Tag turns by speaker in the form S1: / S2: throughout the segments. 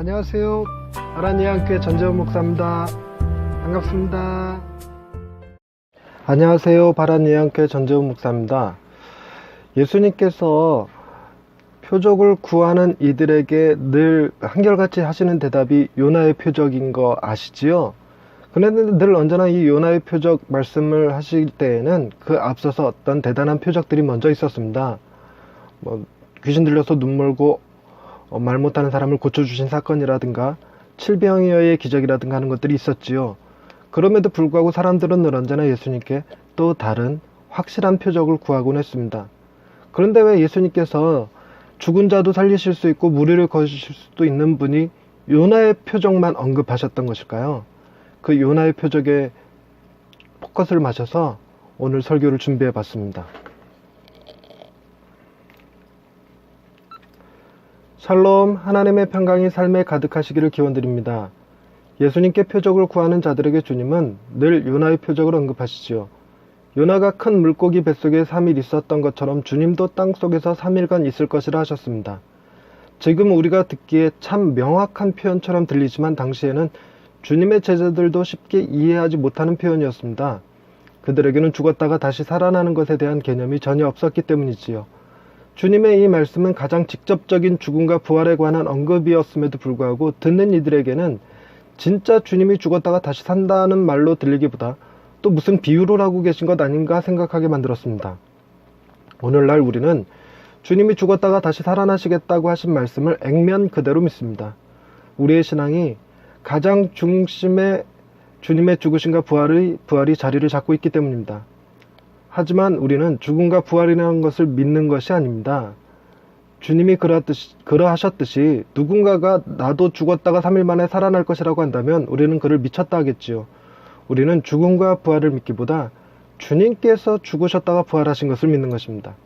S1: 안녕하세요. 아라니안교회 전재원 목사입니다. 반갑습니다. 안녕하세요. 바라니안교회 전재원 목사입니다. 예수님께서 표적을 구하는 이들에게 늘 한결같이 하시는 대답이 요나의 표적인 거 아시지요? 그런데 늘 언제나 이 요나의 표적 말씀을 하실 때에는 그 앞서서 어떤 대단한 표적들이 먼저 있었습니다. 귀신 들려서 눈 멀고 말 못하는 사람을 고쳐주신 사건이라든가 칠병이어의 기적이라든가 하는 것들이 있었지요. 그럼에도 불구하고 사람들은 늘 언제나 예수님께 또 다른 확실한 표적을 구하곤 했습니다. 그런데 왜 예수님께서 죽은 자도 살리실 수 있고 무리를 거두실 수도 있는 분이 요나의 표적만 언급하셨던 것일까요? 그 요나의 표적에 포커스를 맞춰서 오늘 설교를 준비해 봤습니다. 샬롬, 하나님의 평강이 삶에 가득하시기를 기원드립니다. 예수님께 표적을 구하는 자들에게 주님은 늘 요나의 표적을 언급하시지요. 요나가 큰 물고기 뱃속에 3일 있었던 것처럼 주님도 땅속에서 3일간 있을 것이라 하셨습니다. 지금 우리가 듣기에 참 명확한 표현처럼 들리지만 당시에는 주님의 제자들도 쉽게 이해하지 못하는 표현이었습니다. 그들에게는 죽었다가 다시 살아나는 것에 대한 개념이 전혀 없었기 때문이지요. 주님의 이 말씀은 가장 직접적인 죽음과 부활에 관한 언급이었음에도 불구하고 듣는 이들에게는 진짜 주님이 죽었다가 다시 산다는 말로 들리기보다 또 무슨 비유를 하고 계신 것 아닌가 생각하게 만들었습니다. 오늘날 우리는 주님이 죽었다가 다시 살아나시겠다고 하신 말씀을 액면 그대로 믿습니다. 우리의 신앙이 가장 중심에 주님의 죽으심과 부활이 자리를 잡고 있기 때문입니다. 하지만 우리는 죽음과 부활이라는 것을 믿는 것이 아닙니다. 주님이 그러하셨듯이 누군가가 나도 죽었다가 3일 만에 살아날 것이라고 한다면 우리는 그를 미쳤다 하겠지요. 우리는 죽음과 부활을 믿기보다 주님께서 죽으셨다가 부활하신 것을 믿는 것입니다.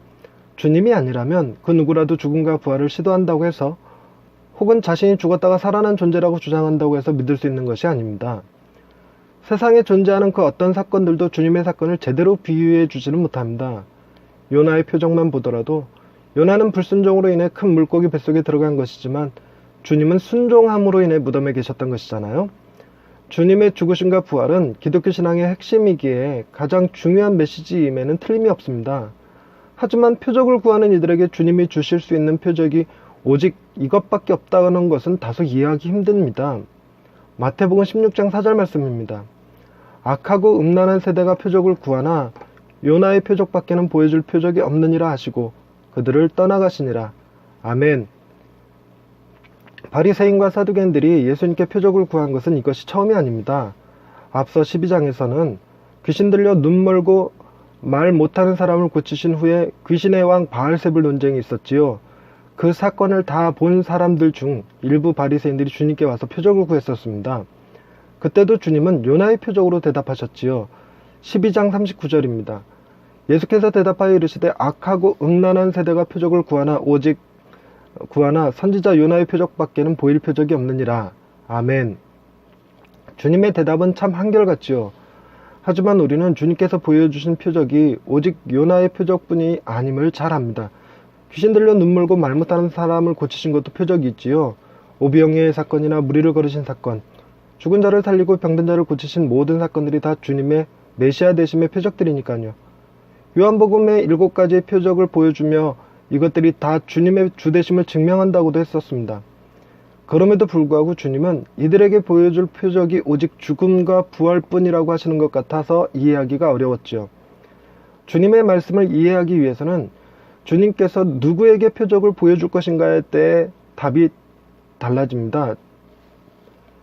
S1: 주님이 아니라면 그 누구라도 죽음과 부활을 시도한다고 해서 혹은 자신이 죽었다가 살아난 존재라고 주장한다고 해서 믿을 수 있는 것이 아닙니다. 세상에 존재하는 그 어떤 사건들도 주님의 사건을 제대로 비유해 주지는 못합니다. 요나의 표적만 보더라도 요나는 불순종으로 인해 큰 물고기 뱃속에 들어간 것이지만 주님은 순종함으로 인해 무덤에 계셨던 것이잖아요. 주님의 죽으심과 부활은 기독교 신앙의 핵심이기에 가장 중요한 메시지임에는 틀림이 없습니다. 하지만 표적을 구하는 이들에게 주님이 주실 수 있는 표적이 오직 이것밖에 없다는 것은 다소 이해하기 힘듭니다. 마태복음 16장 4절 말씀입니다. 악하고 음란한 세대가 표적을 구하나 요나의 표적밖에는 보여줄 표적이 없느니라 하시고 그들을 떠나가시니라. 아멘. 바리새인과 사두개인들이 예수님께 표적을 구한 것은 이것이 처음이 아닙니다. 앞서 12장에서는 귀신 들려 눈 멀고 말 못하는 사람을 고치신 후에 귀신의 왕 바알세불 논쟁이 있었지요. 그 사건을 다 본 사람들 중 일부 바리새인들이 주님께 와서 표적을 구했었습니다. 그때도 주님은 요나의 표적으로 대답하셨지요. 12장 39절입니다. 예수께서 대답하여 이르시되 악하고 음란한 세대가 표적을 구하나 선지자 요나의 표적밖에는 보일 표적이 없느니라. 아멘. 주님의 대답은 참 한결같지요. 하지만 우리는 주님께서 보여주신 표적이 오직 요나의 표적뿐이 아님을 잘 압니다. 귀신 들려 눈 멀고 말 못하는 사람을 고치신 것도 표적이 있지요. 오병이의 사건이나 무리를 거르신 사건, 죽은 자를 살리고 병든 자를 고치신 모든 사건들이 다 주님의 메시아 되심의 표적들이니까요. 요한복음의 7가지의 표적을 보여주며 이것들이 다 주님의 주되심을 증명한다고도 했었습니다. 그럼에도 불구하고 주님은 이들에게 보여줄 표적이 오직 죽음과 부활뿐이라고 하시는 것 같아서 이해하기가 어려웠지요. 주님의 말씀을 이해하기 위해서는 주님께서 누구에게 표적을 보여줄 것인가에 대해 답이 달라집니다.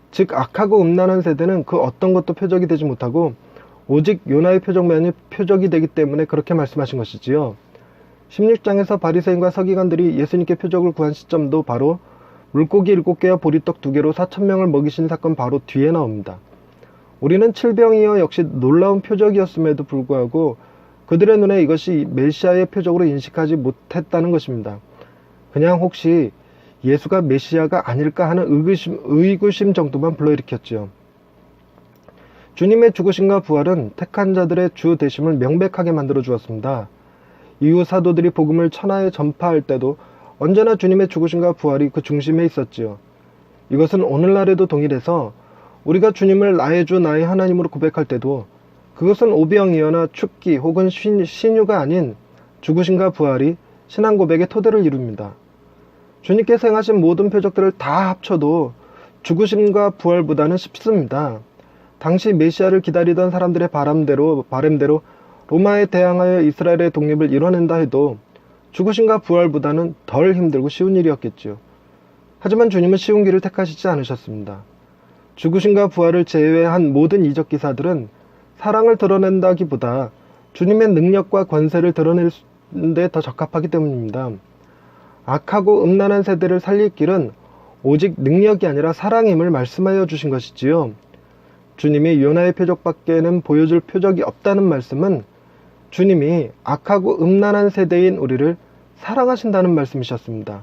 S1: 즉 악하고 음란한 세대는 그 어떤 것도 표적이 되지 못하고 오직 요나의 표적만이 표적이 되기 때문에 그렇게 말씀하신 것이지요. 16장에서 바리새인과 서기관들이 예수님께 표적을 구한 시점도 바로 물고기 7개와 보리떡 2개로 4,000명을 먹이신 사건 바로 뒤에 나옵니다. 우리는 칠병이어 역시 놀라운 표적이었음에도 불구하고 그들의 눈에 이것이 메시아의 표적으로 인식하지 못했다는 것입니다. 그냥 혹시 예수가 메시아가 아닐까 하는 의구심 정도만 불러일으켰지요. 주님의 죽으심과 부활은 택한 자들의 주 되심을 명백하게 만들어 주었습니다. 이후 사도들이 복음을 천하에 전파할 때도 언제나 주님의 죽으심과 부활이 그 중심에 있었지요. 이것은 오늘날에도 동일해서 우리가 주님을 나의 주 나의 하나님으로 고백할 때도 그것은 오병이어나 축기 혹은 신유가 아닌 죽으심과 부활이 신앙 고백의 토대를 이룹니다. 주님께서 행하신 모든 표적들을 다 합쳐도 죽으심과 부활보다는 쉽습니다. 당시 메시아를 기다리던 사람들의 바람대로 로마에 대항하여 이스라엘의 독립을 이뤄낸다 해도 죽으심과 부활보다는 덜 힘들고 쉬운 일이었겠죠. 하지만 주님은 쉬운 길을 택하시지 않으셨습니다. 죽으심과 부활을 제외한 모든 이적 기사들은 사랑을 드러낸다기보다 주님의 능력과 권세를 드러낼 데 더 적합하기 때문입니다. 악하고 음란한 세대를 살릴 길은 오직 능력이 아니라 사랑임을 말씀하여 주신 것이지요. 주님이 요나의 표적밖에는 보여줄 표적이 없다는 말씀은 주님이 악하고 음란한 세대인 우리를 사랑하신다는 말씀이셨습니다.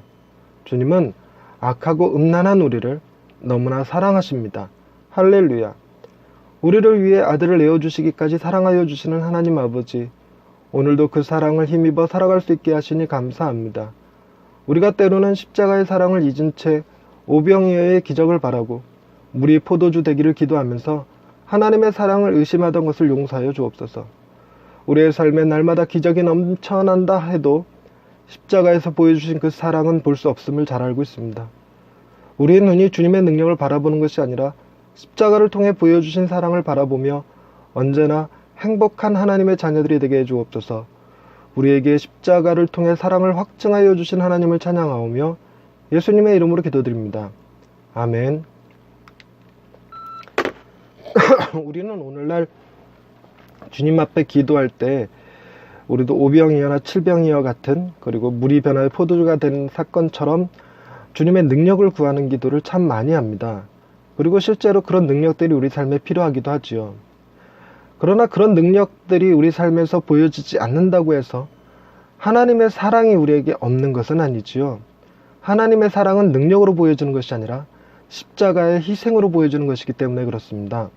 S1: 주님은 악하고 음란한 우리를 너무나 사랑하십니다. 할렐루야. 우리를 위해 아들을 내어주시기까지 사랑하여 주시는 하나님 아버지, 오늘도 그 사랑을 힘입어 살아갈 수 있게 하시니 감사합니다. 우리가 때로는 십자가의 사랑을 잊은 채 오병이어의 기적을 바라고 물이 포도주 되기를 기도하면서 하나님의 사랑을 의심하던 것을 용서하여 주옵소서. 우리의 삶에 날마다 기적이 넘쳐난다 해도 십자가에서 보여주신 그 사랑은 볼 수 없음을 잘 알고 있습니다. 우리의 눈이 주님의 능력을 바라보는 것이 아니라 십자가를 통해 보여주신 사랑을 바라보며 언제나 행복한 하나님의 자녀들이 되게 해주옵소서. 우리에게 십자가를 통해 사랑을 확증하여 주신 하나님을 찬양하오며 예수님의 이름으로 기도드립니다. 아멘. 우리는 오늘날 주님 앞에 기도할 때 우리도 오병이어나 칠병이어 같은, 그리고 물이 변하여 포도주가 된 사건처럼 주님의 능력을 구하는 기도를 참 많이 합니다. 그리고 실제로 그런 능력들이 우리 삶에 필요하기도 하지요. 그러나 그런 능력들이 우리 삶에서 보여지지 않는다고 해서 하나님의 사랑이 우리에게 없는 것은 아니지요. 하나님의 사랑은 능력으로 보여지는 것이 아니라 십자가의 희생으로 보여지는 것이기 때문에 그렇습니다.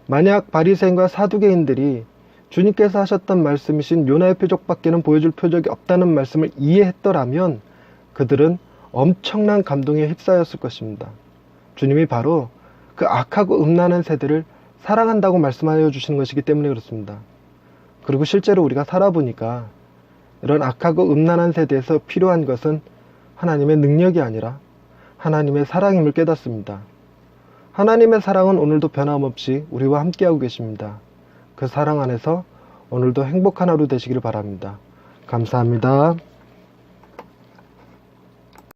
S1: 만약 바리새인과 사두개인들이 주님께서 하셨던 말씀이신 요나의 표적밖에는 보여줄 표적이 없다는 말씀을 이해했더라면 그들은 엄청난 감동에 휩싸였을 것입니다. 주님이 바로 그 악하고 음란한 세대를 사랑한다고 말씀하여 주시는 것이기 때문에 그렇습니다. 그리고 실제로 우리가 살아보니까 이런 악하고 음란한 세대에서 필요한 것은 하나님의 능력이 아니라 하나님의 사랑임을 깨닫습니다. 하나님의 사랑은 오늘도 변함없이 우리와 함께하고 계십니다. 그 사랑 안에서 오늘도 행복한 하루 되시기를 바랍니다. 감사합니다.